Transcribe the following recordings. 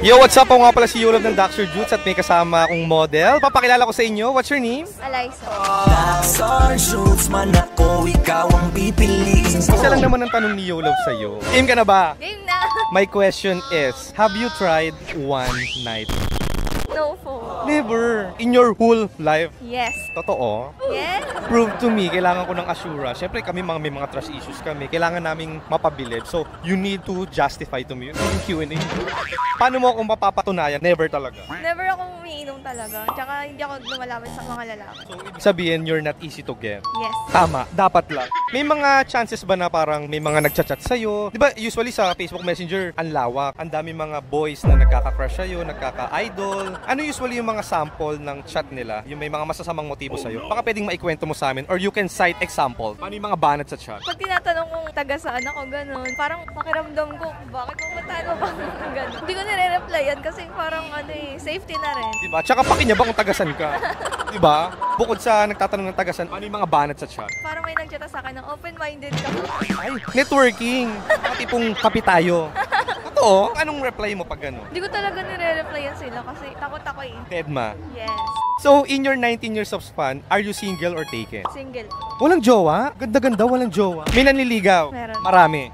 Yo, what's up? Ako nga pala si Yolob ng Dr. Jutes at may kasama akong model. Papakilala ko sa inyo. What's your name? Eliza. Dr. Jutes man ako, ikaw ang pipiliin ko. Isa lang naman ang tanong ni Yolob sa'yo. Game ka na ba? Game na! My question is, have you tried one night? No po. Never. In your whole life? Yes. Totoo? Yes? Prove to me, kailangan ko ng assurance. Siyempre kami may mga trust issues kami. Kailangan naming mapabilib. So, you need to justify to me yung Q&A. Paano mo akong mapapatunayan? Never talaga. Never ako umiinom talaga. Tsaka hindi ako lumalaban sa mga lalaki. So, ibig sabihin, you're not easy to get. Yes. Tama, dapat lang. May mga chances ba na parang may mga nagchat-chat sa'yo? Di ba, usually sa Facebook Messenger, ang lawak. Ang dami mga boys na nagkaka-crush sa'yo, nagkaka-idol. Ano usually yung mga sample ng chat nila? Yung may mga masasamang motibo sa'yo? Baka pwedeng maikwento mo sa amin or you can cite example. Paano yung mga banat sa chat? Pag tinatanong kung taga saan ako, ganun, parang pakiramdam ko, bakit pumunta ba ganun? Hindi ko nire-replyan kasi parang safety na rin. Diba? Tsaka pakinya ba kung tagasan ka? Diba? Bukod sa nagtatanong ng tagasan, ano yung mga banat sa chat? Parang may nagchat sa akin ng open-minded ka. Ay, networking! Mga tipong kapi tayo. Totoo? Anong reply mo pag gano'n? Hindi ko talaga nire-replyan sila kasi takot ako eh. Deadma. Yes. So, in your 19 years of span, are you single or taken? Single. Walang jowa? Ganda-ganda, walang jowa. May nanliligaw? Meron. Marami.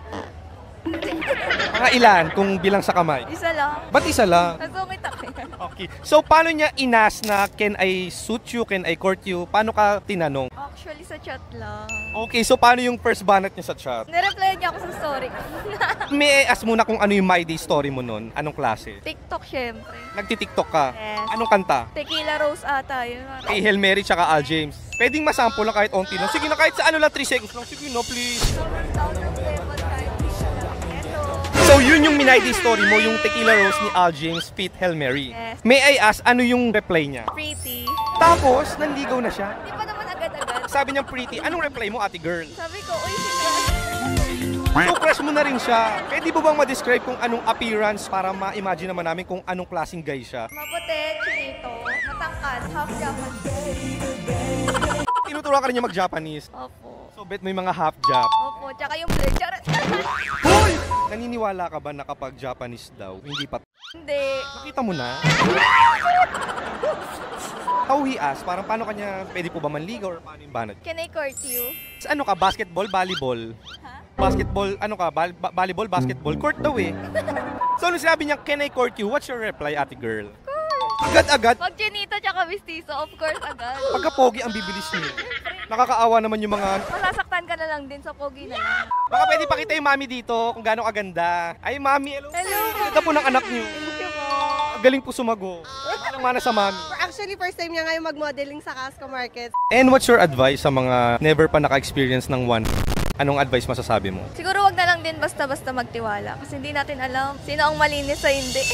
Mga ilan kung bilang sa kamay? Isa lang. Ba't isa lang? Nasungit ako yan. Okay. So, paano niya inas na can I suit you, can I court you? Paano ka tinanong? Actually, sa chat lang. Okay, so paano yung first banat niya sa chat? Nireplyan niya ako sa story. May ask muna kung ano yung my day story mo nun. Anong klase? TikTok, syempre. Nagti-tiktok ka? Yes. Anong kanta? Tequila Rose ata yun. Kay Hail Mary tsaka Al James. Pwedeng masample lang kahit onti lang. Sige na, kahit sa ano lang, 3 seconds lang. Sige no, please. So, yun yung my day story mo, yung Tequila Rose ni Al James feat Hail Mary. Yes. May I ask, ano yung reply niya? Pretty. Tapos, nanligaw na siya. Hindi pa naman agad-agad. Sabi niya pretty. Anong reply mo, ate girl? Sabi ko, uy, sige. So, crush mo na rin siya. Pwede mo bang ma-describe kung anong appearance para ma-imagine naman namin kung anong klaseng guy siya? Maputi, chinito, matangkad, half Japan. Tinuturuan ka rin niya mag-Japanese. Opo. So, bet may mga half-Jap. Opo, tsaka yung blur. Charot. Hoy! Naniniwala ka ba na kapag Japanese daw, hindi pa? Hindi. Nakita mo na? How he asked, parang paano kanya, pwede po ba manligaw or paano yung banat? Can I court you? Sa ano ka, basketball, volleyball? Ha? Basketball, ano ka, volleyball, basketball, court daw eh. So, nung sinabi niya, can I court you? What's your reply, ate girl? Agad-agad, Pag chinito tsaka mistiso, of course, agad. pagka-pogi ang bibilis niyo. Nakakaawa naman yung mga... Masasaktan ka na lang din sa pogi na lang. Baka pwede pakita yung mami dito kung gaano kaganda. Ay, mami, hello. Hello. Ganda po ng anak niyo. Thank you po. Galing po sumago. Walang mana sa mami. Actually, first time niya ngayon mag-modeling sa Casco Market. And what's your advice sa mga never pa naka-experience ng one? Anong advice masasabi mo? Siguro wag na lang din basta-basta magtiwala kasi hindi natin alam sino ang malinis sa hindi.